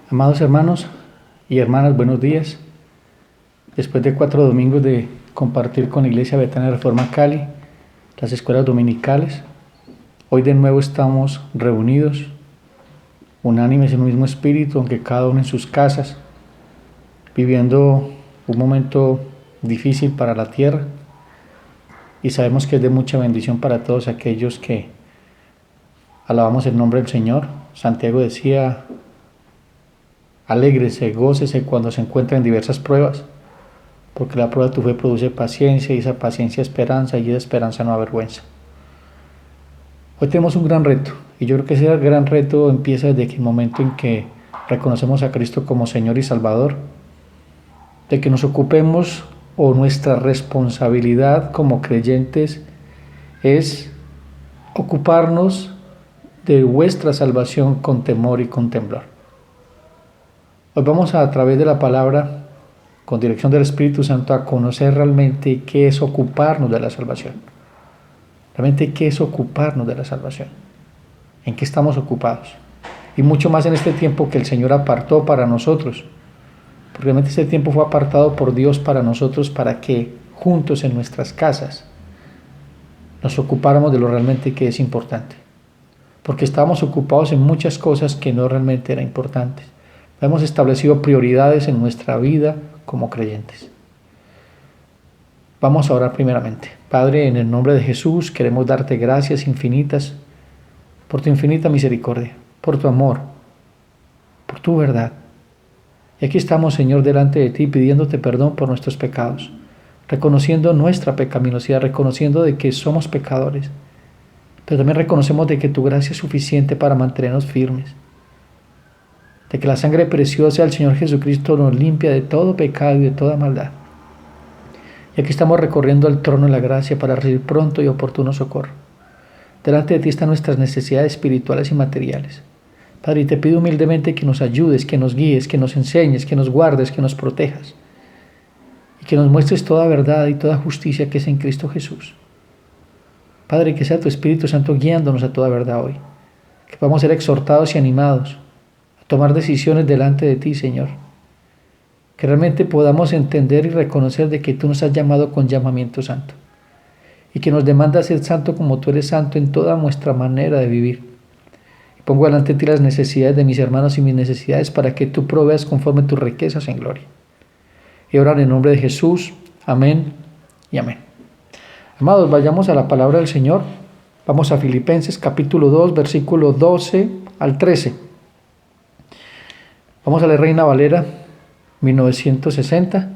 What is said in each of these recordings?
Amados hermanos y hermanas, buenos días. Después de 4 domingos de compartir con la Iglesia Betania Reforma Cali, las escuelas dominicales, hoy de nuevo estamos reunidos, unánimes en un mismo espíritu, aunque cada uno en sus casas, viviendo un momento difícil para la tierra, y sabemos que es de mucha bendición para todos aquellos que alabamos el nombre del Señor. Santiago decía: alégrese, gócese cuando se encuentra en diversas pruebas, porque la prueba de tu fe produce paciencia, y esa paciencia esperanza, y esa esperanza no avergüenza. Hoy tenemos un gran reto, y yo creo que ese gran reto empieza desde el momento en que reconocemos a Cristo como Señor y Salvador, de que nos ocupemos, o nuestra responsabilidad como creyentes es ocuparnos de vuestra salvación con temor y con temblor. Hoy vamos a través de la palabra, con dirección del Espíritu Santo, a conocer realmente qué es ocuparnos de la salvación. Realmente qué es ocuparnos de la salvación. ¿En qué estamos ocupados? Y mucho más en este tiempo que el Señor apartó para nosotros. Porque realmente este tiempo fue apartado por Dios para nosotros, para que juntos en nuestras casas nos ocupáramos de lo realmente que es importante. Porque estábamos ocupados en muchas cosas que no realmente eran importantes. Hemos establecido prioridades en nuestra vida como creyentes. Vamos a orar primeramente. Padre, en el nombre de Jesús queremos darte gracias infinitas por tu infinita misericordia, por tu amor, por tu verdad. Y aquí estamos, Señor, delante de ti pidiéndote perdón por nuestros pecados, reconociendo nuestra pecaminosidad, reconociendo de que somos pecadores, pero también reconocemos de que tu gracia es suficiente para mantenernos firmes, de que la sangre preciosa del Señor Jesucristo nos limpia de todo pecado y de toda maldad. Y aquí estamos recorriendo el trono de la gracia para recibir pronto y oportuno socorro. Delante de ti están nuestras necesidades espirituales y materiales. Padre, y te pido humildemente que nos ayudes, que nos guíes, que nos enseñes, que nos guardes, que nos protejas, y que nos muestres toda verdad y toda justicia que es en Cristo Jesús. Padre, que sea tu Espíritu Santo guiándonos a toda verdad hoy, que podamos ser exhortados y animados a tomar decisiones delante de ti, Señor, que realmente podamos entender y reconocer de que tú nos has llamado con llamamiento santo, y que nos demanda ser santo como tú eres santo en toda nuestra manera de vivir. Pongo delante de ti las necesidades de mis hermanos y mis necesidades para que tú proveas conforme tus riquezas en gloria. Y ahora en el nombre de Jesús, amén y amén. Amados, vayamos a la palabra del Señor. Vamos a Filipenses capítulo 2, versículo 12 al 13. Vamos a la Reina Valera 1960.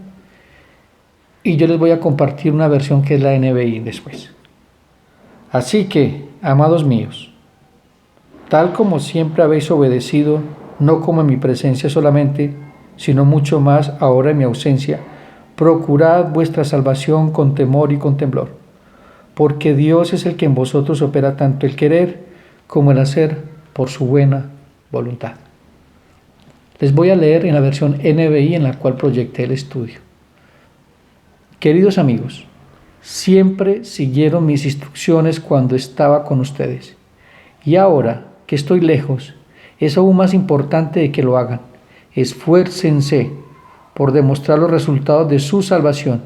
Y yo les voy a compartir una versión que es la NBI después. Así que, amados míos, tal como siempre habéis obedecido, no como en mi presencia solamente, sino mucho más ahora en mi ausencia, procurad vuestra salvación con temor y con temblor, porque Dios es el que en vosotros opera tanto el querer como el hacer por su buena voluntad. Les voy a leer en la versión NBI en la cual proyecté el estudio. Queridos amigos, siempre siguieron mis instrucciones cuando estaba con ustedes, y ahora que estoy lejos, es aún más importante de que lo hagan. Esfuércense por demostrar los resultados de su salvación,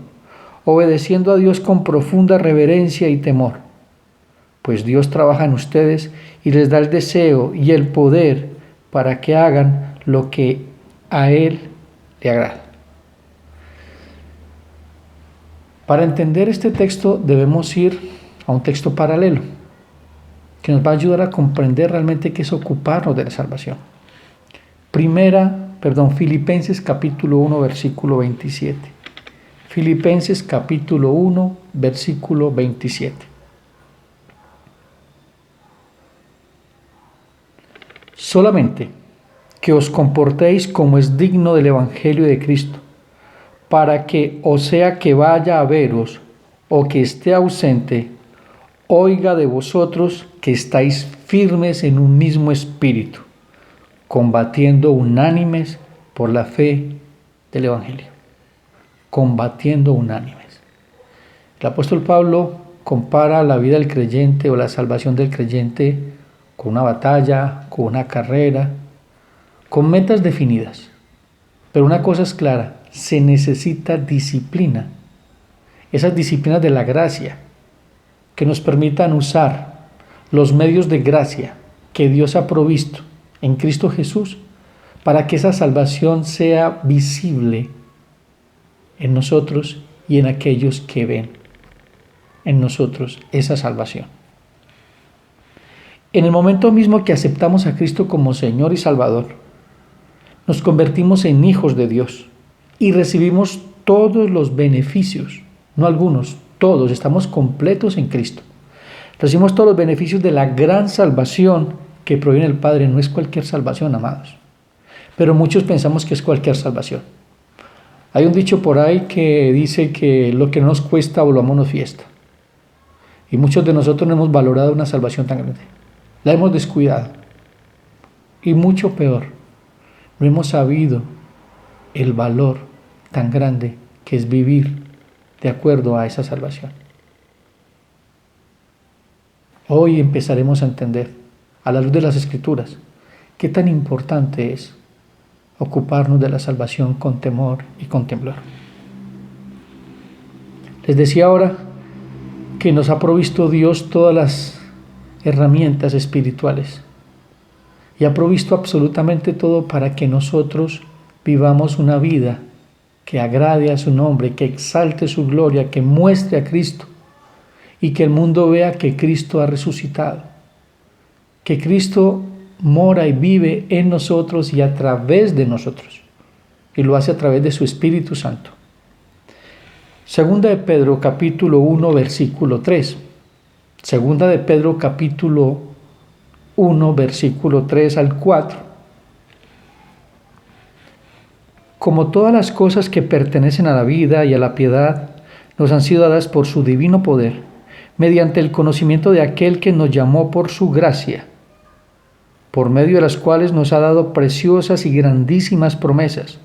obedeciendo a Dios con profunda reverencia y temor, pues Dios trabaja en ustedes y les da el deseo y el poder para que hagan lo que a Él le agrada. Para entender este texto debemos ir a un texto paralelo, que nos va a ayudar a comprender realmente qué es ocuparnos de la salvación. Filipenses capítulo 1, versículo 27. Filipenses capítulo 1, versículo 27. Solamente que os comportéis como es digno del Evangelio de Cristo, para que, o sea que vaya a veros o que esté ausente, oiga de vosotros que estáis firmes en un mismo espíritu, combatiendo unánimes por la fe del Evangelio. Combatiendo unánimes. El apóstol Pablo compara la vida del creyente o la salvación del creyente con una batalla, con una carrera, con metas definidas. Pero una cosa es clara, se necesita disciplina. Esas disciplinas de la gracia que nos permitan usar los medios de gracia que Dios ha provisto en Cristo Jesús para que esa salvación sea visible en nosotros y en aquellos que ven en nosotros esa salvación. En el momento mismo que aceptamos a Cristo como Señor y Salvador, nos convertimos en hijos de Dios y recibimos todos los beneficios, no algunos, todos, estamos completos en Cristo. Recibimos todos los beneficios de la gran salvación que proviene del Padre. No es cualquier salvación, amados, pero muchos pensamos que es cualquier salvación. Hay un dicho por ahí que dice que lo que no nos cuesta, volvámonos fiesta. Y muchos de nosotros no hemos valorado una salvación tan grande. La hemos descuidado. Y mucho peor, no hemos sabido el valor tan grande que es vivir de acuerdo a esa salvación. Hoy empezaremos a entender, a la luz de las Escrituras, qué tan importante es ocuparnos de la salvación con temor y con temblor. Les decía ahora que nos ha provisto Dios todas las herramientas espirituales y ha provisto absolutamente todo para que nosotros vivamos una vida que agrade a su nombre, que exalte su gloria, que muestre a Cristo y que el mundo vea que Cristo ha resucitado, que Cristo mora y vive en nosotros y a través de nosotros, y lo hace a través de su Espíritu Santo. Segunda de Pedro capítulo 1 versículo 3. Segunda de Pedro capítulo 1 versículo 3 al 4. Como todas las cosas que pertenecen a la vida y a la piedad nos han sido dadas por su divino poder, mediante el conocimiento de aquel que nos llamó por su gracia, por medio de las cuales nos ha dado preciosas y grandísimas promesas,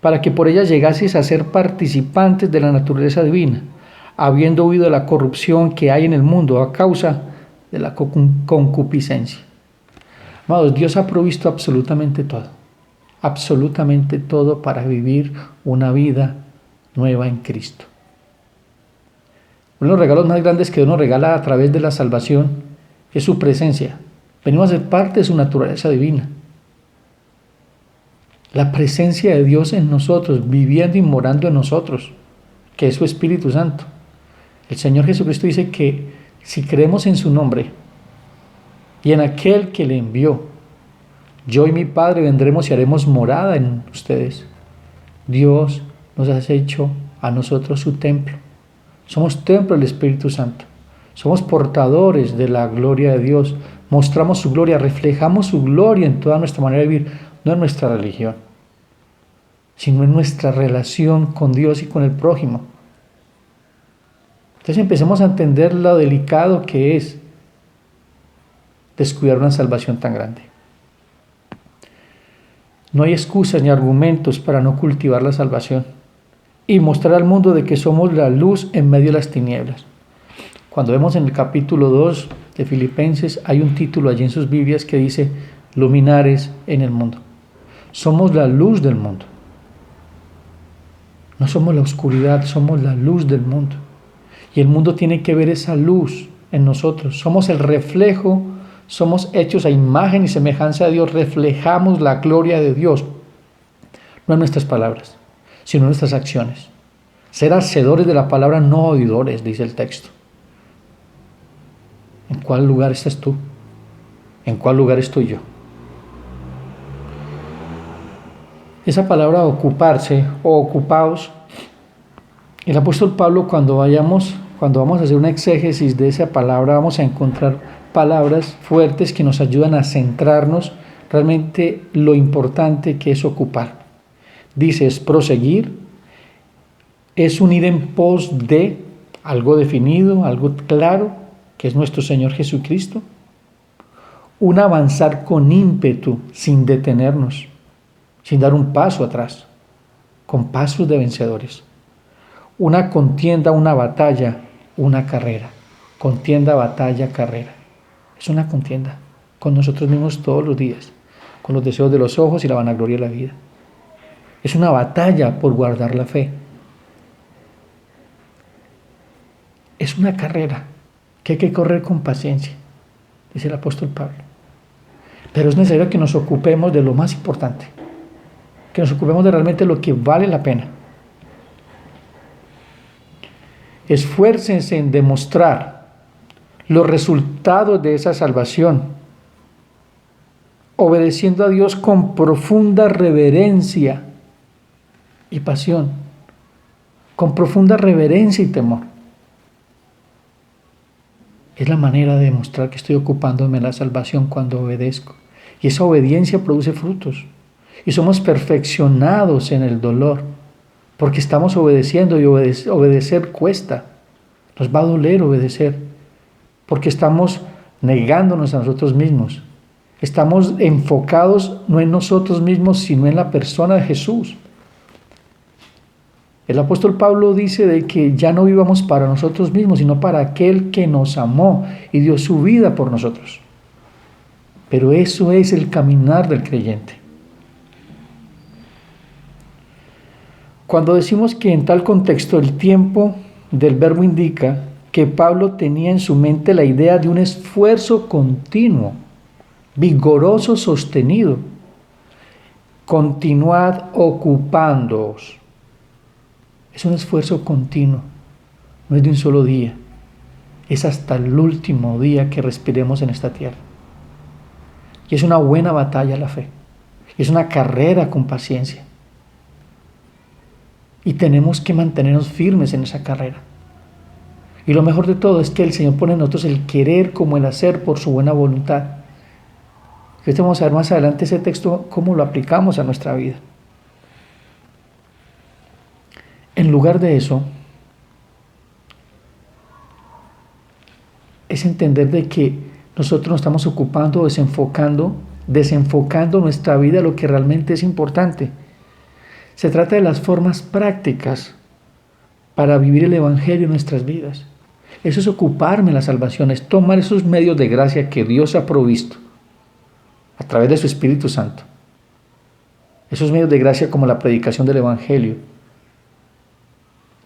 para que por ellas llegaseis a ser participantes de la naturaleza divina, habiendo huido de la corrupción que hay en el mundo a causa de la concupiscencia. Amados, Dios ha provisto absolutamente todo para vivir una vida nueva en Cristo. Uno de los regalos más grandes que Dios nos regala a través de la salvación es su presencia. Venimos a ser parte de su naturaleza divina. La presencia de Dios en nosotros, viviendo y morando en nosotros, que es su Espíritu Santo. El Señor Jesucristo dice que si creemos en su nombre y en aquel que le envió, yo y mi Padre vendremos y haremos morada en ustedes. Dios nos ha hecho a nosotros su templo. Somos templo del Espíritu Santo. Somos portadores de la gloria de Dios. Mostramos su gloria, reflejamos su gloria en toda nuestra manera de vivir, no en nuestra religión, sino en nuestra relación con Dios y con el prójimo. Entonces empecemos a entender lo delicado que es descuidar una salvación tan grande. No hay excusas ni argumentos para no cultivar la salvación y mostrar al mundo de que somos la luz en medio de las tinieblas. Cuando vemos en el capítulo 2 de Filipenses, hay un título allí en sus Biblias que dice luminares en el mundo. Somos la luz del mundo. No somos la oscuridad, somos la luz del mundo. Y el mundo tiene que ver esa luz en nosotros. Somos el reflejo, somos hechos a imagen y semejanza de Dios. Reflejamos la gloria de Dios, no en nuestras palabras, sino en nuestras acciones. Ser hacedores de la palabra, no oidores, dice el texto. ¿En cuál lugar estás tú? ¿En cuál lugar estoy yo? Esa palabra ocuparse o ocupaos, el apóstol Pablo cuando vamos a hacer una exégesis de esa palabra, vamos a encontrar palabras fuertes que nos ayudan a centrarnos realmente lo importante que es ocupar. Dice, es proseguir, es unir en pos de algo definido, algo claro, que es nuestro Señor Jesucristo. Un avanzar con ímpetu, sin detenernos, sin dar un paso atrás, con pasos de vencedores. Una contienda, una batalla, una carrera. Contienda, batalla, carrera. Es una contienda con nosotros mismos todos los días. con los deseos de los ojos y la vanagloria de la vida. Es una batalla por guardar la fe. Es una carrera que hay que correr con paciencia, dice el apóstol Pablo. Pero es necesario que nos ocupemos de lo más importante, que nos ocupemos de realmente lo que vale la pena. Esfuércense en demostrar los resultados de esa salvación, obedeciendo a Dios con profunda reverencia y pasión, con profunda reverencia y temor. Es la manera de demostrar que estoy ocupándome de la salvación cuando obedezco. Y esa obediencia produce frutos. Y somos perfeccionados en el dolor, porque estamos obedeciendo y obedecer cuesta. Nos va a doler obedecer, porque estamos negándonos a nosotros mismos. Estamos enfocados no en nosotros mismos, sino en la persona de Jesús. El apóstol Pablo dice de que ya no vivamos para nosotros mismos, sino para aquel que nos amó y dio su vida por nosotros. Pero eso es el caminar del creyente. Cuando decimos que en tal contexto el tiempo del verbo indica que Pablo tenía en su mente la idea de un esfuerzo continuo, vigoroso, sostenido. Continuad ocupándoos. Es un esfuerzo continuo, no es de un solo día, es hasta el último día que respiremos en esta tierra. Y es una buena batalla la fe, es una carrera con paciencia. Y tenemos que mantenernos firmes en esa carrera. Y lo mejor de todo es que el Señor pone en nosotros el querer como el hacer por su buena voluntad. Vamos a ver más adelante ese texto, cómo lo aplicamos a nuestra vida. En lugar de eso, es entender de que nosotros nos estamos ocupando, desenfocando nuestra vida a lo que realmente es importante. Se trata de las formas prácticas para vivir el Evangelio en nuestras vidas. Eso es ocuparme en la salvación, es tomar esos medios de gracia que Dios ha provisto a través de su Espíritu Santo. Esos medios de gracia como la predicación del Evangelio,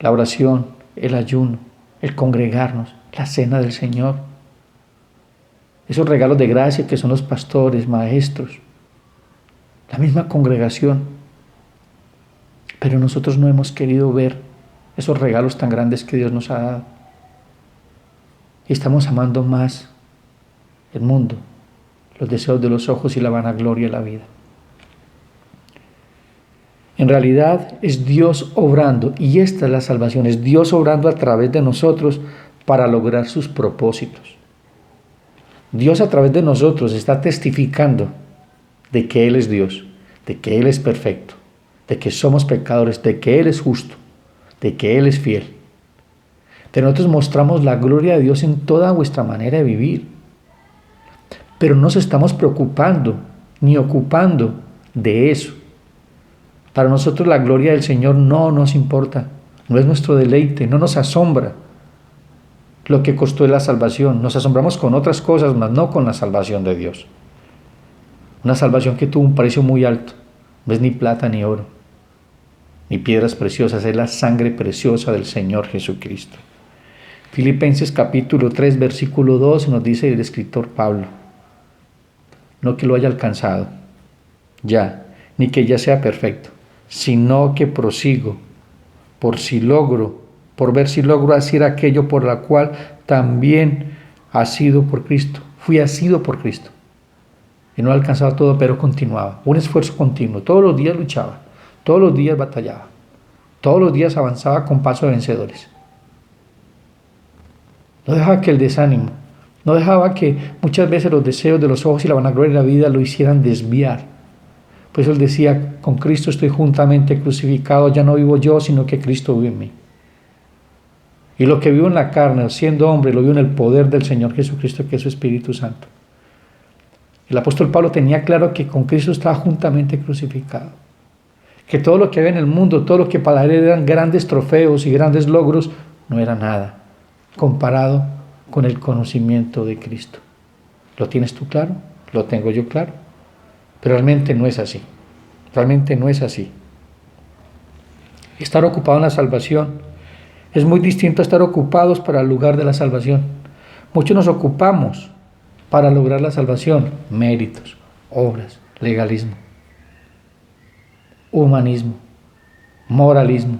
la oración, el ayuno, el congregarnos, la cena del Señor. Esos regalos de gracia que son los pastores, maestros, la misma congregación. Pero nosotros no hemos querido ver esos regalos tan grandes que Dios nos ha dado. Y estamos amando más el mundo, los deseos de los ojos y la vanagloria de la vida. En realidad es Dios obrando, y esta es la salvación, es Dios obrando a través de nosotros para lograr sus propósitos. Dios a través de nosotros está testificando de que Él es Dios, de que Él es perfecto, de que somos pecadores, de que Él es justo, de que Él es fiel. De nosotros mostramos la gloria de Dios en toda vuestra manera de vivir. Pero no nos estamos preocupando ni ocupando de eso. Para nosotros la gloria del Señor no nos importa, no es nuestro deleite, no nos asombra lo que costó la salvación. Nos asombramos con otras cosas, mas no con la salvación de Dios. Una salvación que tuvo un precio muy alto, no es ni plata ni oro, ni piedras preciosas, es la sangre preciosa del Señor Jesucristo. Filipenses capítulo 3, versículo 2 nos dice el escritor Pablo: no que lo haya alcanzado ya, ni que ya sea perfecto, sino que prosigo por ver si logro hacer aquello por la cual también fui asido por Cristo. Y no alcanzaba todo, pero continuaba, un esfuerzo continuo, todos los días luchaba, todos los días batallaba, todos los días avanzaba con paso de vencedores. No dejaba que el desánimo, no dejaba que muchas veces los deseos de los ojos y la vanagloria de la vida lo hicieran desviar. Por eso él decía: con Cristo estoy juntamente crucificado, ya no vivo yo, sino que Cristo vive en mí. Y lo que vivo en la carne, siendo hombre, lo vivo en el poder del Señor Jesucristo, que es su Espíritu Santo. El apóstol Pablo tenía claro que con Cristo estaba juntamente crucificado. Que todo lo que había en el mundo, todo lo que para él eran grandes trofeos y grandes logros, no era nada comparado con el conocimiento de Cristo. ¿Lo tienes tú claro? ¿Lo tengo yo claro? Pero realmente no es así. Realmente no es así. Estar ocupado en la salvación es muy distinto a estar ocupados para el lugar de la salvación. Muchos nos ocupamos para lograr la salvación. Méritos, obras, legalismo, humanismo, moralismo.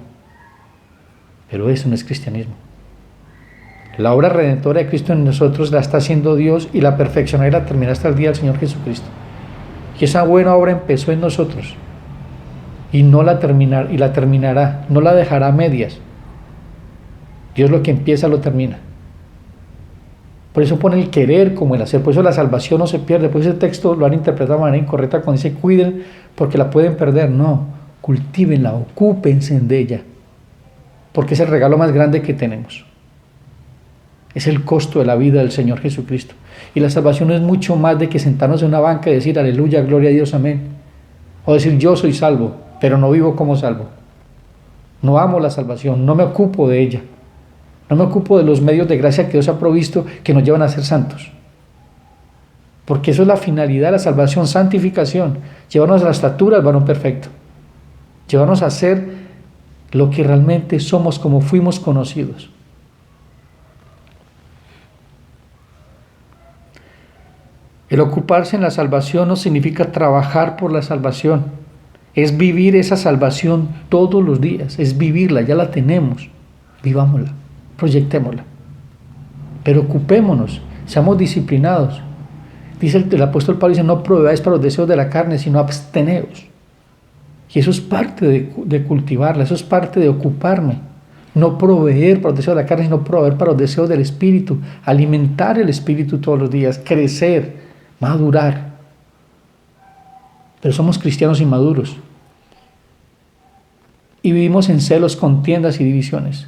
Pero eso no es cristianismo. La obra redentora de Cristo en nosotros la está haciendo Dios y la perfeccionará y la terminará hasta el día del Señor Jesucristo. Y esa buena obra empezó en nosotros y la terminará, no la dejará a medias. Dios lo que empieza lo termina. Por eso pone el querer como el hacer, por eso la salvación no se pierde, por eso ese texto lo han interpretado de manera incorrecta cuando dice cuiden porque la pueden perder. No, cultívenla, ocúpense de ella, porque es el regalo más grande que tenemos. Es el costo de la vida del Señor Jesucristo. Y la salvación es mucho más de que sentarnos en una banca y decir aleluya, gloria a Dios, amén. O decir yo soy salvo, pero no vivo como salvo. No amo la salvación, no me ocupo de ella. No me ocupo de los medios de gracia que Dios ha provisto que nos llevan a ser santos. Porque eso es la finalidad de la salvación, santificación. Llevarnos a la estatura del varón perfecto. Llevarnos a ser lo que realmente somos como fuimos conocidos. El ocuparse en la salvación no significa trabajar por la salvación. Es vivir esa salvación todos los días. Es vivirla, ya la tenemos. Vivámosla, proyectémosla. Pero ocupémonos, seamos disciplinados. Dice el apóstol Pablo, dice, no proveáis para los deseos de la carne, sino absteneos. Y eso es parte de cultivarla, eso es parte de ocuparme. No proveer para los deseos de la carne, sino proveer para los deseos del Espíritu. Alimentar el Espíritu todos los días, crecer, madurar. Pero somos cristianos inmaduros. Y vivimos en celos, contiendas y divisiones.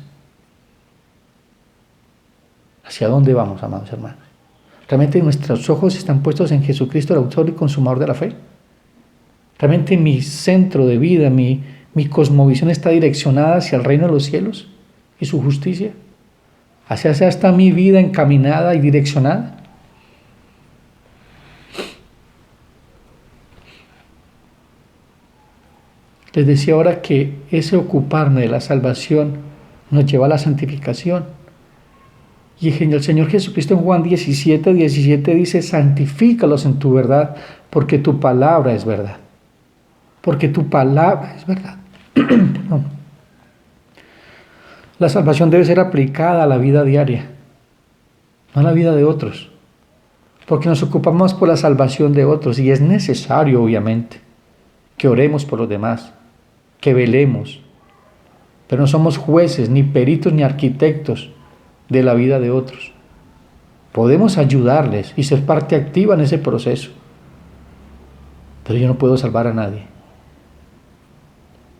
¿Hacia dónde vamos, amados hermanos? ¿Realmente nuestros ojos están puestos en Jesucristo, el autor y consumador de la fe? ¿Realmente mi centro de vida, mi cosmovisión está direccionada hacia el reino de los cielos y su justicia? ¿Hacia está mi vida encaminada y direccionada? Les decía ahora que ese ocuparme de la salvación nos lleva a la santificación. Y el Señor Jesucristo en Juan 17 dice, santifícalos en tu verdad, porque tu palabra es verdad. Porque tu palabra es verdad. No. La salvación debe ser aplicada a la vida diaria, no a la vida de otros. Porque nos ocupamos por la salvación de otros y es necesario, obviamente, que oremos por los demás, que velemos. Pero no somos jueces, ni peritos, ni arquitectos de la vida de otros. Podemos ayudarles y ser parte activa en ese proceso. Pero yo no puedo salvar a nadie.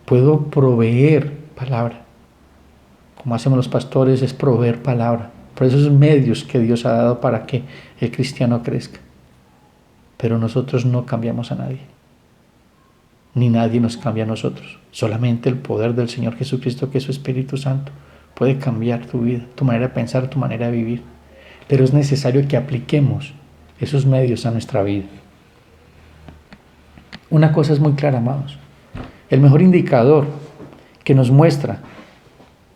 Puedo proveer palabra. Como hacemos los pastores, es proveer palabra. Por esos medios que Dios ha dado para que el cristiano crezca. Pero nosotros no cambiamos a nadie. Ni nadie nos cambia a nosotros. Solamente el poder del Señor Jesucristo, que es su Espíritu Santo, puede cambiar tu vida, tu manera de pensar, tu manera de vivir. Pero es necesario que apliquemos esos medios a nuestra vida. Una cosa es muy clara, amados. El mejor indicador que nos muestra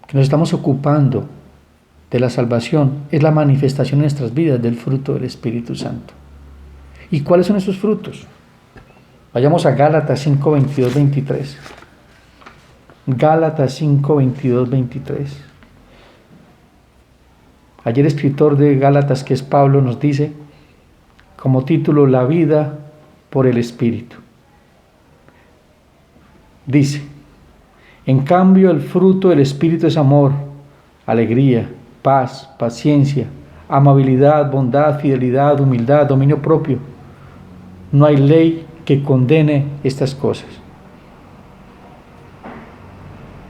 que nos estamos ocupando de la salvación es la manifestación en nuestras vidas del fruto del Espíritu Santo. ¿Y cuáles son esos frutos? Vayamos a Gálatas 5, 22, 23. Gálatas 5, 22, 23. Ayer el escritor de Gálatas, que es Pablo, nos dice como título, la vida por el Espíritu. Dice, en cambio el fruto del Espíritu es amor, alegría, paz, paciencia, amabilidad, bondad, fidelidad, humildad, dominio propio. No hay ley que condene estas cosas.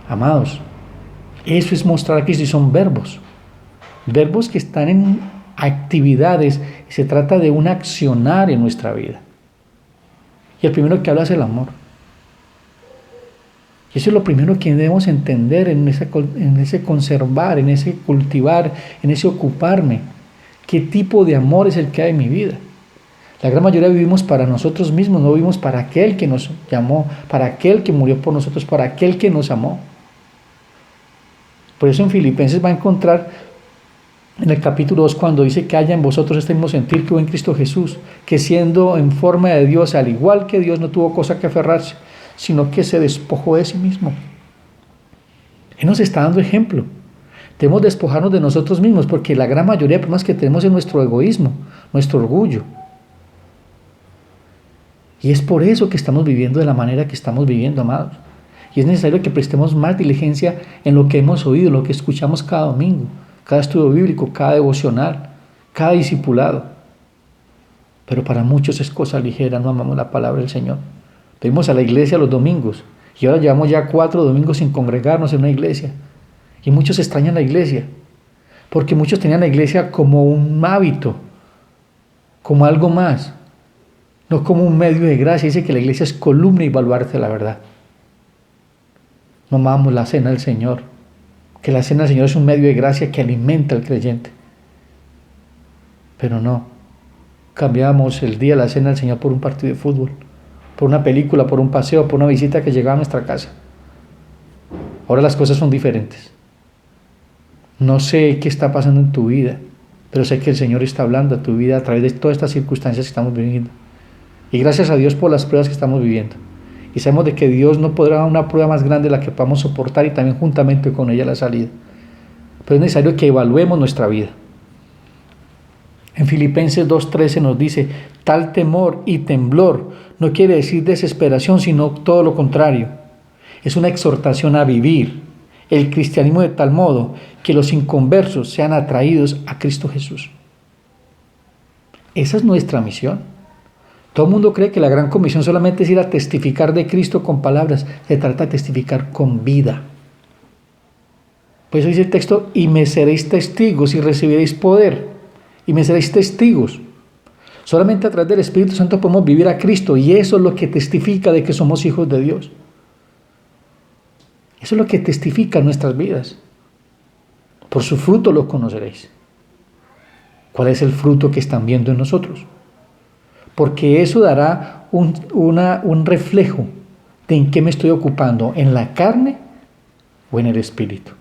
Amados, eso es mostrar a Cristo y son verbos. Verbos que están en actividades. Se trata de un accionar en nuestra vida. Y el primero que habla es el amor. Y eso es lo primero que debemos entender en ese conservar, en ese cultivar, en ese ocuparme. ¿Qué tipo de amor es el que hay en mi vida? La gran mayoría vivimos para nosotros mismos, no vivimos para aquel que nos llamó, para aquel que murió por nosotros, para aquel que nos amó. Por eso en Filipenses va a encontrar en el capítulo 2 cuando dice que haya en vosotros este mismo sentir que hubo en Cristo Jesús, que siendo en forma de Dios, al igual que Dios, no tuvo cosa que aferrarse, sino que se despojó de sí mismo. Él nos está dando ejemplo. Debemos despojarnos de nosotros mismos, porque la gran mayoría de problemas que tenemos es nuestro egoísmo, nuestro orgullo. Y es por eso que estamos viviendo de la manera que estamos viviendo, amados. Y es necesario que prestemos más diligencia en lo que hemos oído, en lo que escuchamos cada domingo, cada estudio bíblico, cada devocional, cada discipulado. Pero para muchos es cosa ligera, no amamos la palabra del Señor. Venimos a la iglesia los domingos y ahora llevamos ya 4 domingos sin congregarnos en una iglesia. Y muchos extrañan la iglesia, porque muchos tenían la iglesia como un hábito, como algo más, no como un medio de gracia. Dice que la iglesia es columna y baluarte de la verdad. No amamos la cena del Señor, que la cena del Señor es un medio de gracia que alimenta al creyente. Pero no, cambiamos el día de la cena del Señor por un partido de fútbol, por una película, por un paseo, por una visita que llegaba a nuestra casa. Ahora las cosas son diferentes. No sé qué está pasando en tu vida, pero sé que el Señor está hablando a tu vida a través de todas estas circunstancias que estamos viviendo. Y gracias a Dios por las pruebas que estamos viviendo. Y sabemos de que Dios no podrá dar una prueba más grande de la que podamos soportar y también juntamente con ella la salida. Pero es necesario que evaluemos nuestra vida. En Filipenses 2:13 nos dice, tal temor y temblor no quiere decir desesperación, sino todo lo contrario. Es una exhortación a vivir el cristianismo de tal modo que los inconversos sean atraídos a Cristo Jesús. Esa es nuestra misión. Todo el mundo cree que la gran comisión solamente es ir a testificar de Cristo con palabras. Se trata de testificar con vida. Por eso dice el texto, y me seréis testigos y recibiréis poder. Y me seréis testigos. Solamente a través del Espíritu Santo podemos vivir a Cristo, y eso es lo que testifica de que somos hijos de Dios. Eso es lo que testifica nuestras vidas. Por su fruto lo conoceréis. ¿Cuál es el fruto que están viendo en nosotros? Porque eso dará un reflejo de en qué me estoy ocupando, en la carne o en el espíritu.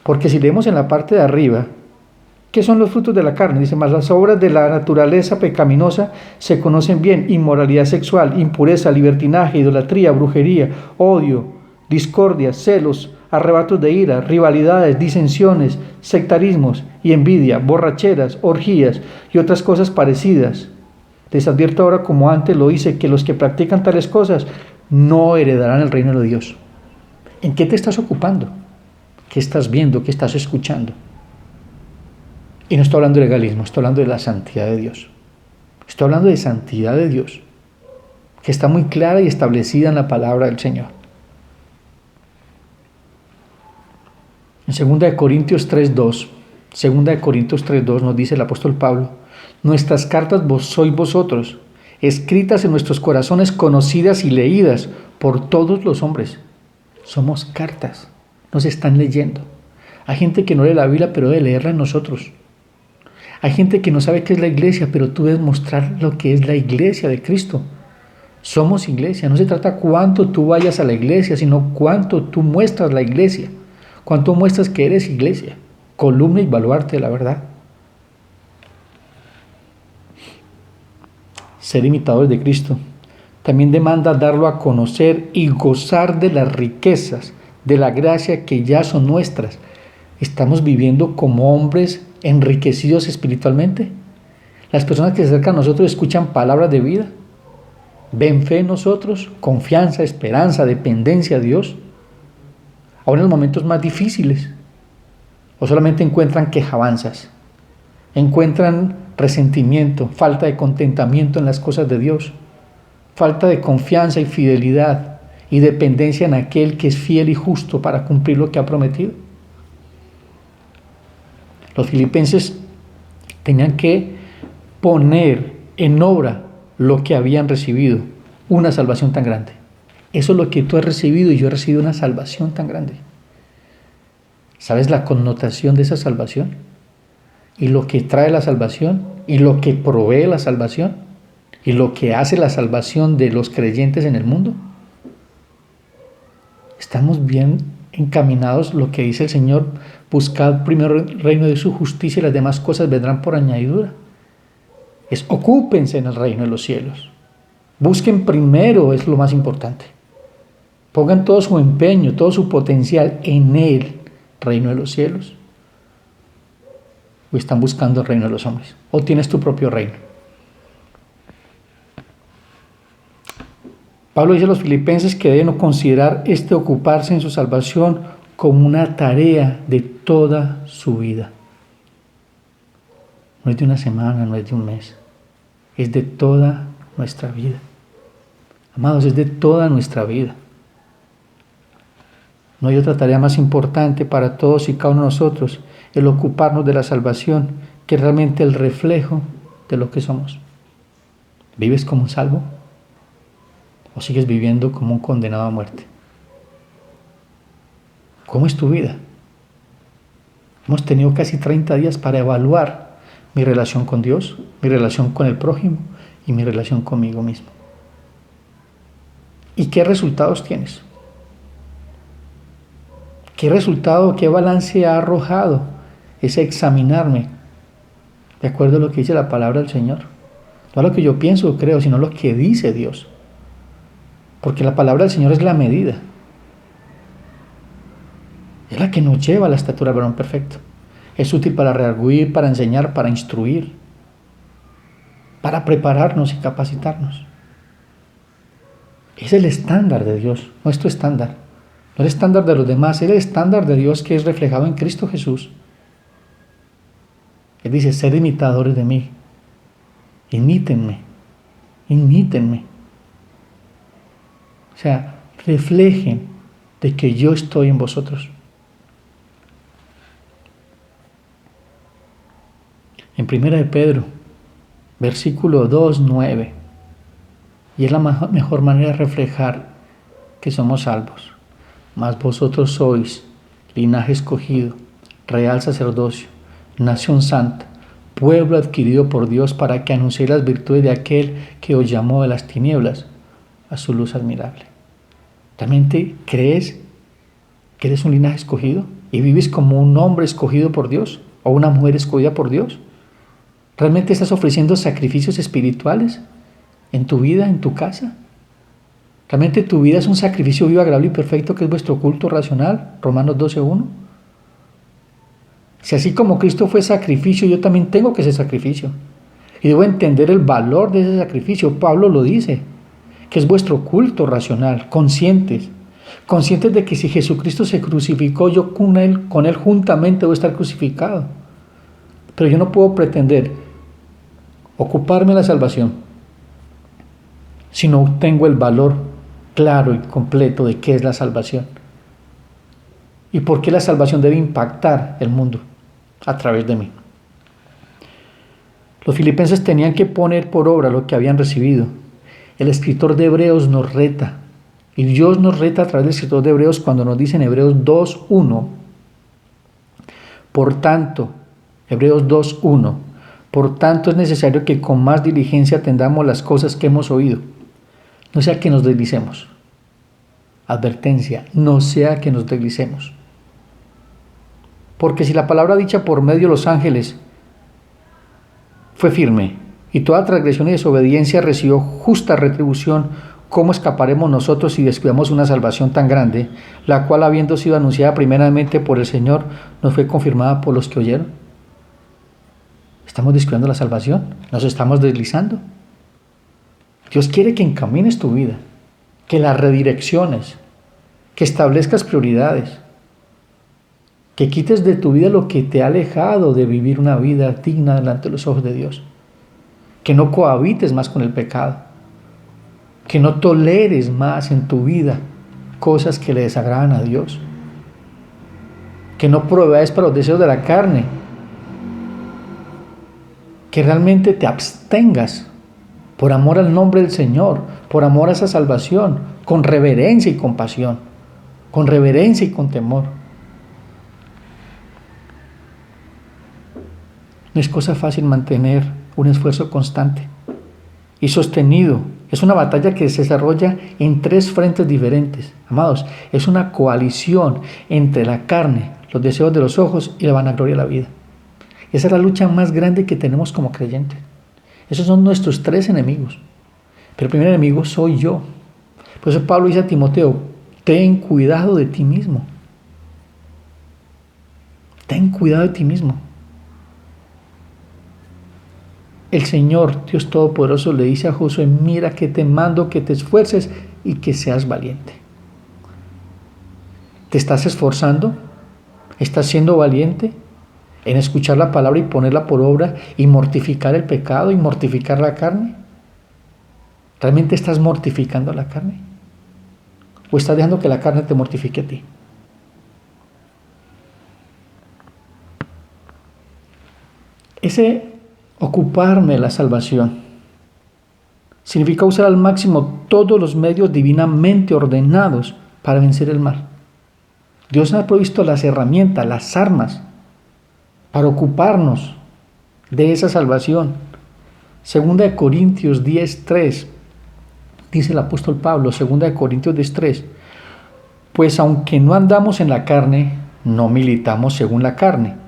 Porque si leemos en la parte de arriba, ¿qué son los frutos de la carne? Dice, más las obras de la naturaleza pecaminosa se conocen bien: inmoralidad sexual, impureza, libertinaje, idolatría, brujería, odio, discordia, celos, arrebatos de ira, rivalidades, disensiones, sectarismos y envidia, borracheras, orgías y otras cosas parecidas. Les advierto ahora, como antes lo hice, que los que practican tales cosas no heredarán el reino de Dios. ¿En qué te estás ocupando? ¿Qué estás viendo? ¿Qué estás escuchando? Y no estoy hablando de legalismo, estoy hablando de la santidad de Dios. Estoy hablando de santidad de Dios, que está muy clara y establecida en la palabra del Señor. En 2 Corintios 3:2 nos dice el apóstol Pablo, nuestras cartas sois vosotros, escritas en nuestros corazones, conocidas y leídas por todos los hombres. Somos cartas, nos están leyendo. Hay gente que no lee la Biblia, pero debe leerla en nosotros. Hay gente que no sabe qué es la iglesia, pero tú debes mostrar lo que es la iglesia de Cristo. Somos iglesia, no se trata cuánto tú vayas a la iglesia, sino cuánto tú muestras la iglesia, cuánto muestras que eres iglesia, columna y baluarte de la verdad. Ser imitadores de Cristo también demanda darlo a conocer y gozar de las riquezas de la gracia que ya son nuestras. ¿Estamos viviendo como hombres enriquecidos espiritualmente? Las personas que se acercan a nosotros escuchan palabras de vida, ven fe en nosotros, confianza, esperanza, dependencia a Dios, aún en los momentos más difíciles, o solamente encuentran quejabanzas, encuentran resentimiento, falta de contentamiento en las cosas de Dios, falta de confianza y fidelidad y dependencia en aquel que es fiel y justo para cumplir lo que ha prometido. Los filipenses tenían que poner en obra lo que habían recibido, una salvación tan grande. Eso es lo que tú has recibido y yo he recibido una salvación tan grande. ¿Sabes la connotación de esa salvación? Y lo que trae la salvación y lo que provee la salvación. y lo que hace la salvación de los creyentes en el mundo, estamos bien encaminados. Lo que dice el Señor: buscad primero el reino de su justicia y las demás cosas vendrán por añadidura. Ocúpense en el reino de los cielos. Busquen primero, es lo más importante. Pongan todo su empeño, todo su potencial en el reino de los cielos. ¿O están buscando el reino de los hombres? ¿O tienes tu propio reino? Pablo dice a los filipenses que deben considerar ocuparse en su salvación como una tarea de toda su vida. No es de una semana, no es de un mes. Es de toda nuestra vida. Amados, es de toda nuestra vida. No hay otra tarea más importante para todos y cada uno de nosotros, el ocuparnos de la salvación, que es realmente el reflejo de lo que somos. ¿Vives como un salvo? ¿O sigues viviendo como un condenado a muerte? ¿Cómo es tu vida? Hemos tenido casi 30 días para evaluar mi relación con Dios, mi relación con el prójimo y mi relación conmigo mismo. ¿Y qué resultados tienes? ¿Qué resultado, qué balance ha arrojado ese examinarme de acuerdo a lo que dice la palabra del Señor? No a lo que yo pienso o creo, sino a lo que dice Dios. Porque la palabra del Señor es la medida. Es la que nos lleva a la estatura del varón perfecto. Es útil para redarguir, para enseñar, para instruir, para prepararnos y capacitarnos. Es el estándar de Dios, nuestro estándar. No el estándar de los demás, es el estándar de Dios que es reflejado en Cristo Jesús. Él dice: sed imitadores de mí. Imítenme. Imítenme. O sea, reflejen de que yo estoy en vosotros. En 1 de Pedro, versículo 2, 9. Y es la mejor manera de reflejar que somos salvos. Mas vosotros sois linaje escogido, real sacerdocio, nación santa, pueblo adquirido por Dios, para que anunciéis las virtudes de aquel que os llamó de las tinieblas a su luz admirable. ¿Realmente crees que eres un linaje escogido y vives como un hombre escogido por Dios o una mujer escogida por Dios? ¿Realmente estás ofreciendo sacrificios espirituales en tu vida, en tu casa? ¿Realmente tu vida es un sacrificio vivo, agradable y perfecto, que es vuestro culto racional? Romanos 12:1. Si así como Cristo fue sacrificio, yo también tengo que ser sacrificio. Y debo entender el valor de ese sacrificio. Pablo lo dice, que es vuestro culto racional, conscientes de que si Jesucristo se crucificó, yo con él juntamente debo estar crucificado. Pero yo no puedo pretender ocuparme de la salvación si no tengo el valor claro y completo de qué es la salvación y por qué la salvación debe impactar el mundo a través de mí. Los filipenses tenían que poner por obra lo que habían recibido. El escritor de Hebreos nos reta, y Dios nos reta a través del escritor de Hebreos cuando nos dice en Hebreos 2:1, por tanto, Hebreos 2:1, por tanto es necesario que con más diligencia atendamos las cosas que hemos oído, no sea que nos deslicemos. Advertencia: no sea que nos deslicemos. Porque si la palabra dicha por medio de los ángeles fue firme, y toda transgresión y desobediencia recibió justa retribución, ¿cómo escaparemos nosotros si descuidamos una salvación tan grande, la cual, habiendo sido anunciada primeramente por el Señor, nos fue confirmada por los que oyeron? ¿Estamos descuidando la salvación? ¿Nos estamos deslizando? Dios quiere que encamines tu vida, que la redirecciones, que establezcas prioridades, que quites de tu vida lo que te ha alejado de vivir una vida digna delante de los ojos de Dios, que no cohabites más con el pecado, que no toleres más en tu vida cosas que le desagradan a Dios, que no proveas para los deseos de la carne, que realmente te abstengas por amor al nombre del Señor, por amor a esa salvación, con reverencia y compasión, con reverencia y con temor. No es cosa fácil mantener un esfuerzo constante y sostenido. Es una batalla que se desarrolla en 3 frentes diferentes. Amados, es una coalición entre la carne, los deseos de los ojos y la vanagloria de la vida. Esa es la lucha más grande que tenemos como creyentes. Esos son nuestros 3 enemigos. Pero el primer enemigo soy yo. Por eso Pablo dice a Timoteo, ten cuidado de ti mismo. Ten cuidado de ti mismo. El Señor, Dios Todopoderoso, le dice a Josué, mira que te mando que te esfuerces y que seas valiente. ¿Te estás esforzando? ¿Estás siendo valiente en escuchar la palabra y ponerla por obra y mortificar el pecado y mortificar la carne? ¿Realmente estás mortificando la carne? ¿O estás dejando que la carne te mortifique a ti? Ese ocuparme de la salvación significa usar al máximo todos los medios divinamente ordenados para vencer el mal. Dios nos ha provisto las herramientas, las armas para ocuparnos de esa salvación. Segunda de Corintios 10:3 dice el apóstol Pablo, segunda de Corintios 10:3, pues aunque no andamos en la carne, no militamos según la carne.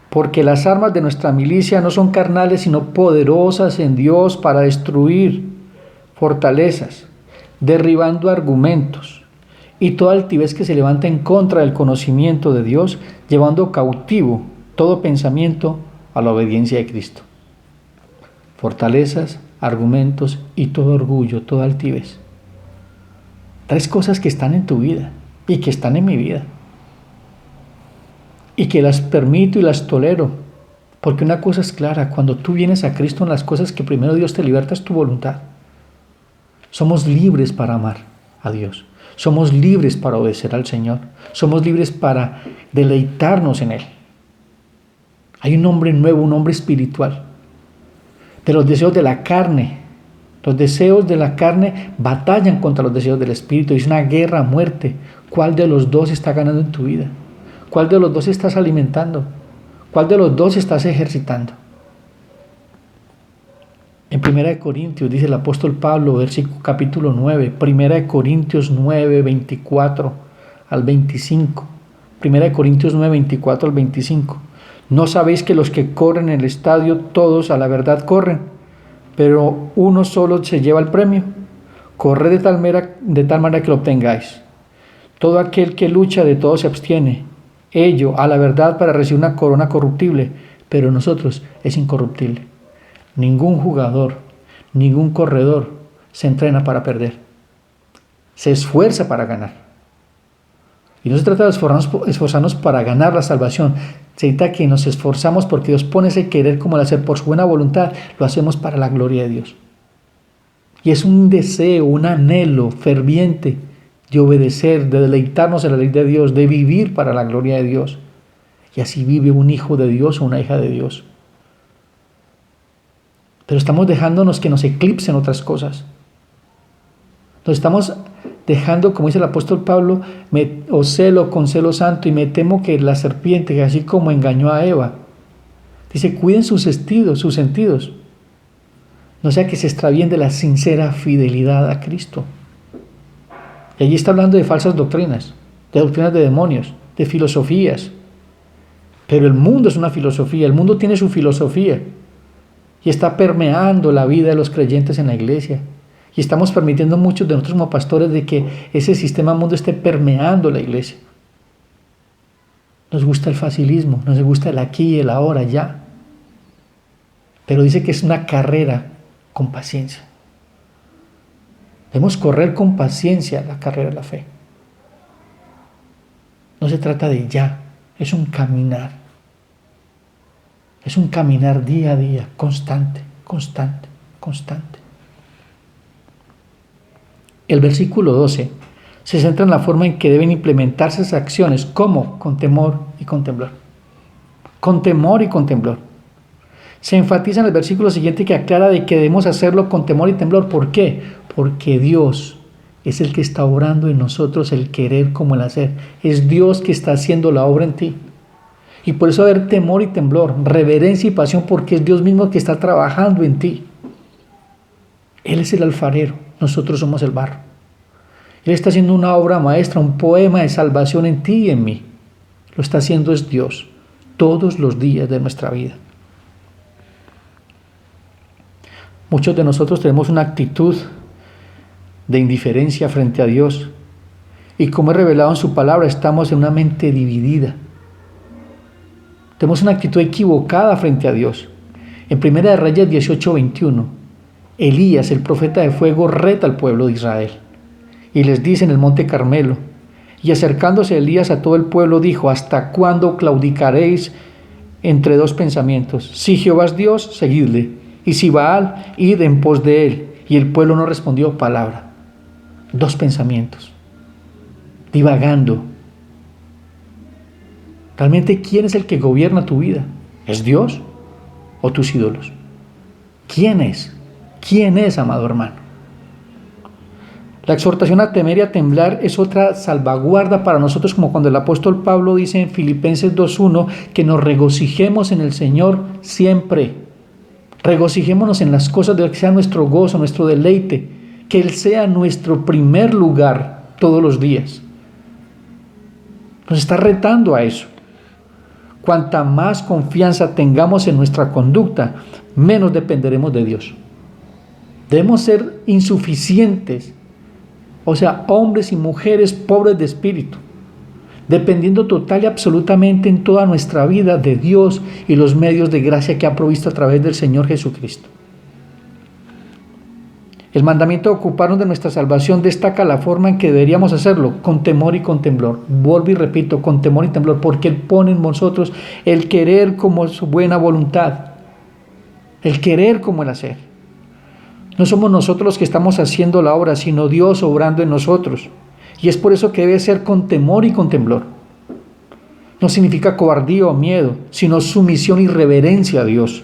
Porque las armas de nuestra milicia no son carnales, sino poderosas en Dios para destruir fortalezas, derribando argumentos y toda altivez que se levanta en contra del conocimiento de Dios, llevando cautivo todo pensamiento a la obediencia de Cristo. Fortalezas, argumentos y todo orgullo, toda altivez. 3 cosas que están en tu vida y que están en mi vida. Y que las permito y las tolero. Porque una cosa es clara, cuando tú vienes a Cristo en las cosas que primero Dios te liberta es tu voluntad. Somos libres para amar a Dios. Somos libres para obedecer al Señor. Somos libres para deleitarnos en Él. Hay un hombre nuevo, un hombre espiritual. De los deseos de la carne. Los deseos de la carne batallan contra los deseos del Espíritu. Es una guerra a muerte. ¿Cuál de los 2 está ganando en tu vida? ¿Cuál de los 2 estás alimentando? ¿Cuál de los 2 estás ejercitando? En 1 Corintios dice el apóstol Pablo, capítulo 9, 1 Corintios 9, 24 al 25. 1 Corintios 9, 24 al 25. ¿No sabéis que los que corren en el estadio, todos a la verdad corren, pero uno solo se lleva el premio? Corred de tal manera que lo obtengáis. Todo aquel que lucha de todo se abstiene. Ello a la verdad para recibir una corona corruptible, pero nosotros es incorruptible. Ningún jugador, ningún corredor se entrena para perder. Se esfuerza para ganar. Y no se trata de esforzarnos para ganar la salvación. Se trata que nos esforzamos porque Dios pone ese querer como el hacer por su buena voluntad. Lo hacemos para la gloria de Dios. Y es un deseo, un anhelo ferviente de obedecer, de deleitarnos en la ley de Dios, de vivir para la gloria de Dios. Y así vive un hijo de Dios o una hija de Dios. Pero estamos dejándonos que nos eclipsen otras cosas. Nos estamos dejando, como dice el apóstol Pablo, os celo con celo santo y me temo que la serpiente, así como engañó a Eva, dice, cuiden sus sentidos. No sea que se extravíen de la sincera fidelidad a Cristo. Y allí está hablando de falsas doctrinas, de doctrinas de demonios, de filosofías. Pero el mundo es una filosofía, el mundo tiene su filosofía. Y está permeando la vida de los creyentes en la iglesia. Y estamos permitiendo muchos de nosotros como pastores de que ese sistema mundo esté permeando la iglesia. Nos gusta el facilismo, nos gusta el aquí y el ahora, ya. Pero dice que es una carrera con paciencia. Debemos correr con paciencia la carrera de la fe. No se trata de ya, es un caminar. Es un caminar día a día, constante. El versículo 12 se centra en la forma en que deben implementarse esas acciones. ¿Cómo? Con temor y con temblor. Con temor y con temblor. Se enfatiza en el versículo siguiente que aclara de que debemos hacerlo con temor y temblor. ¿Por qué? Porque Dios es el que está obrando en nosotros el querer como el hacer. Es Dios que está haciendo la obra en ti. Y por eso haber temor y temblor, reverencia y pasión, porque es Dios mismo que está trabajando en ti. Él es el alfarero, nosotros somos el barro. Él está haciendo una obra maestra, un poema de salvación en ti y en mí. Lo está haciendo es Dios, todos los días de nuestra vida. Muchos de nosotros tenemos una actitud de indiferencia frente a Dios. Y como es revelado en su palabra, estamos en una mente dividida. Tenemos una actitud equivocada frente a Dios. En 1 de Reyes 18:21, Elías, el profeta de fuego, reta al pueblo de Israel. Y les dice en el monte Carmelo, y acercándose Elías a todo el pueblo, dijo: ¿hasta cuándo claudicaréis entre dos pensamientos? Si Jehová es Dios, seguidle, y si Baal, id en pos de él. Y el pueblo no respondió palabra. Dos pensamientos, divagando. ¿Realmente quién es el que gobierna tu vida? ¿Es Dios o tus ídolos? ¿Quién es? ¿Quién es, amado hermano? La exhortación a temer y a temblar es otra salvaguarda para nosotros, como cuando el apóstol Pablo dice en Filipenses 2:1 que nos regocijemos en el Señor siempre. Regocijémonos en las cosas de Dios, que sea nuestro gozo, nuestro deleite, que Él sea nuestro primer lugar todos los días. Nos está retando a eso. Cuanta más confianza tengamos en nuestra conducta, menos dependeremos de Dios. Debemos ser insuficientes, o sea, hombres y mujeres pobres de espíritu, dependiendo total y absolutamente en toda nuestra vida de Dios y los medios de gracia que ha provisto a través del Señor Jesucristo. El mandamiento de ocuparnos de nuestra salvación destaca la forma en que deberíamos hacerlo, con temor y con temblor. Vuelvo y repito, con temor y temblor, porque Él pone en nosotros el querer como su buena voluntad, el querer como el hacer. No somos nosotros los que estamos haciendo la obra, sino Dios obrando en nosotros. Y es por eso que debe ser con temor y con temblor. No significa cobardía o miedo, sino sumisión y reverencia a Dios.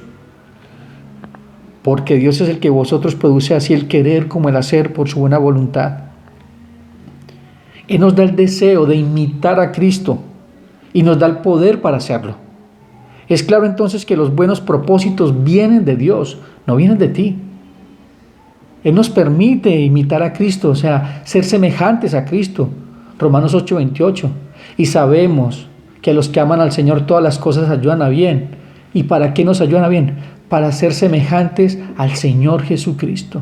Porque Dios es el que vosotros produce así el querer como el hacer por su buena voluntad. Él nos da el deseo de imitar a Cristo y nos da el poder para hacerlo. Es claro entonces que los buenos propósitos vienen de Dios, no vienen de ti. Él nos permite imitar a Cristo, o sea, ser semejantes a Cristo. Romanos 8:28. Y sabemos que a los que aman al Señor todas las cosas ayudan a bien. ¿Y para qué nos ayudan a bien? Para ser semejantes al Señor Jesucristo.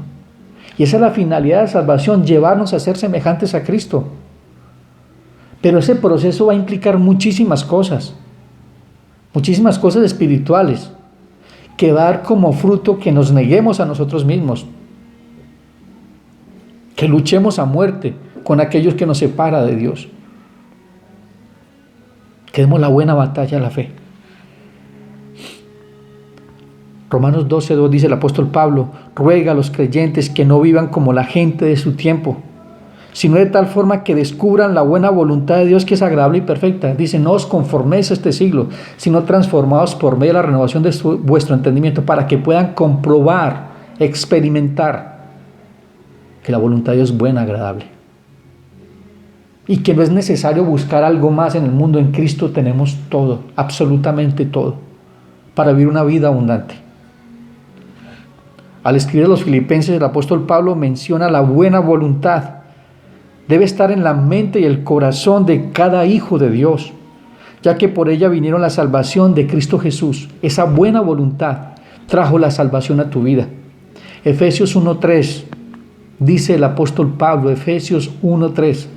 Y esa es la finalidad de la salvación, llevarnos a ser semejantes a Cristo. Pero ese proceso va a implicar muchísimas cosas espirituales, que va a dar como fruto que nos neguemos a nosotros mismos, que luchemos a muerte con aquellos que nos separan de Dios, que demos la buena batalla a la fe. Romanos 12:2 dice el apóstol Pablo: ruega a los creyentes que no vivan como la gente de su tiempo, sino de tal forma que descubran la buena voluntad de Dios, que es agradable y perfecta. Dice: no os conforméis a este siglo, sino transformaos por medio de la renovación de vuestro entendimiento, para que puedan comprobar, experimentar que la voluntad de Dios es buena, agradable. Y que no es necesario buscar algo más en el mundo. En Cristo tenemos todo, absolutamente todo, para vivir una vida abundante. Al escribir a los Filipenses, el apóstol Pablo menciona la buena voluntad. Debe estar en la mente y el corazón de cada hijo de Dios, ya que por ella vinieron la salvación de Cristo Jesús. Esa buena voluntad trajo la salvación a tu vida. Efesios 1:3, dice el apóstol Pablo, Efesios 1:3,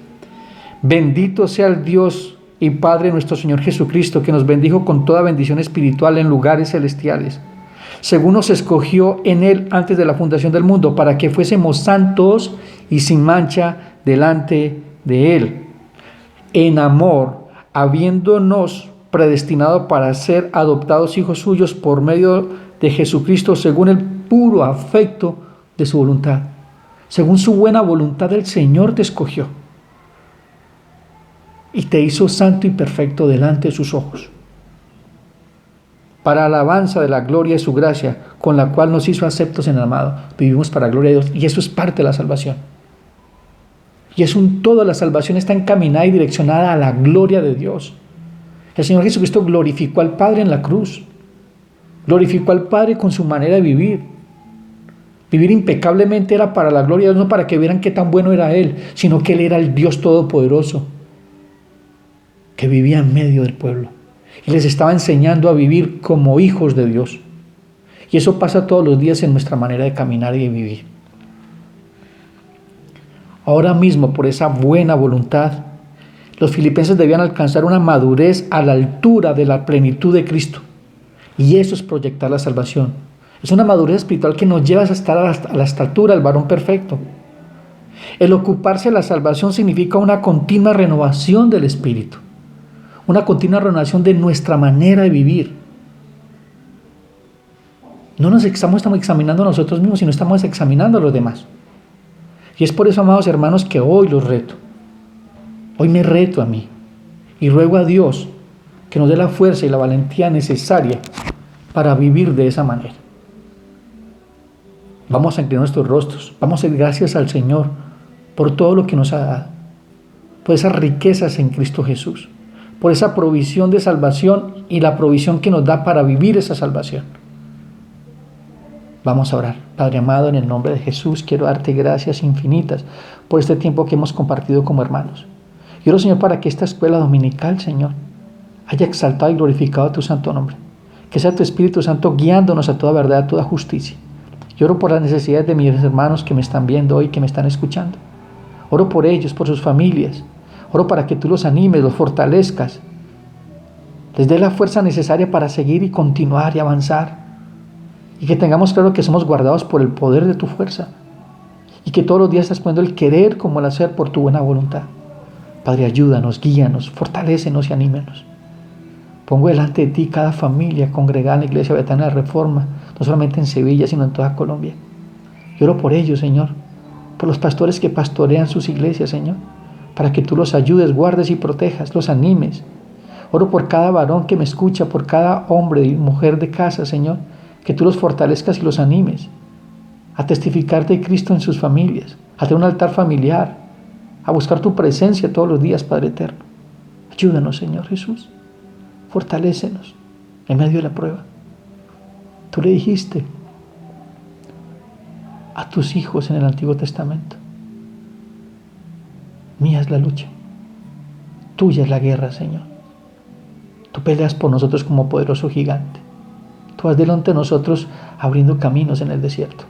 bendito sea el Dios y Padre de nuestro Señor Jesucristo, que nos bendijo con toda bendición espiritual en lugares celestiales, según nos escogió en Él antes de la fundación del mundo, para que fuésemos santos y sin mancha delante de Él, en amor, habiéndonos predestinado para ser adoptados hijos suyos por medio de Jesucristo, según el puro afecto de su voluntad. Según su buena voluntad, el Señor te escogió y te hizo santo y perfecto delante de sus ojos, para alabanza de la gloria de su gracia, con la cual nos hizo aceptos en el amado. Vivimos para la gloria de Dios, y eso es parte de la salvación. Y es un todo, la salvación está encaminada y direccionada a la gloria de Dios. El Señor Jesucristo glorificó al Padre en la cruz, glorificó al Padre con su manera de vivir. Vivir impecablemente era para la gloria de Dios, no para que vieran qué tan bueno era Él, sino que Él era el Dios Todopoderoso, que vivía en medio del pueblo. Y les estaba enseñando a vivir como hijos de Dios. Y eso pasa todos los días en nuestra manera de caminar y de vivir. Ahora mismo, por esa buena voluntad, los filipenses debían alcanzar una madurez a la altura de la plenitud de Cristo. Y eso es proyectar la salvación. Es una madurez espiritual que nos lleva a estar a la estatura del varón perfecto. El ocuparse de la salvación significa una continua renovación del espíritu, una continua renovación de nuestra manera de vivir. No nos estamos examinando a nosotros mismos, sino estamos examinando a los demás. Y es por eso, amados hermanos, que hoy los reto. Hoy me reto a mí y ruego a Dios que nos dé la fuerza y la valentía necesaria para vivir de esa manera. Vamos a inclinar nuestros rostros, vamos a dar gracias al Señor por todo lo que nos ha dado, por esas riquezas en Cristo Jesús, por esa provisión de salvación y la provisión que nos da para vivir esa salvación. Vamos a orar. Padre amado, en el nombre de Jesús, quiero darte gracias infinitas por este tiempo que hemos compartido como hermanos. Y oro, Señor, para que esta escuela dominical, Señor, haya exaltado y glorificado tu santo nombre. Que sea tu Espíritu Santo guiándonos a toda verdad, a toda justicia. Y oro por las necesidades de mis hermanos que me están viendo hoy, que me están escuchando. Oro por ellos, por sus familias. Oro para que tú los animes, los fortalezcas. Les dé la fuerza necesaria para seguir y continuar y avanzar. Y que tengamos claro que somos guardados por el poder de tu fuerza. Y que todos los días estás poniendo el querer como el hacer por tu buena voluntad. Padre, ayúdanos, guíanos, fortalécenos y anímenos. Pongo delante de ti cada familia congregada en la Iglesia Betania de la Reforma, no solamente en Sevilla, sino en toda Colombia. Y oro por ellos, Señor, por los pastores que pastorean sus iglesias, Señor, para que tú los ayudes, guardes y protejas, los animes. Oro por cada varón que me escucha, por cada hombre y mujer de casa, Señor, que tú los fortalezcas y los animes a testificar de Cristo en sus familias, a tener un altar familiar, a buscar tu presencia todos los días, Padre eterno. Ayúdanos, Señor Jesús. Fortalécenos en medio de la prueba. Tú le dijiste a tus hijos en el Antiguo Testamento: mía es la lucha, tuya es la guerra, Señor. Tú peleas por nosotros como poderoso gigante. Tú vas delante de nosotros abriendo caminos en el desierto.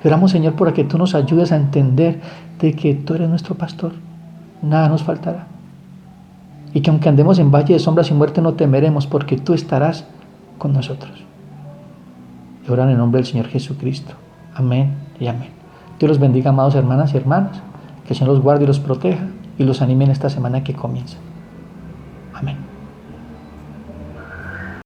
Oramos, Señor, para que tú nos ayudes a entender de que tú eres nuestro pastor. Nada nos faltará. Y que aunque andemos en valle de sombras y muerte, no temeremos, porque tú estarás con nosotros. Y oran en el nombre del Señor Jesucristo. Amén y amén. Dios los bendiga, amados hermanas y hermanos. Que el Señor los guarde y los proteja y los anime en esta semana que comienza. Amén.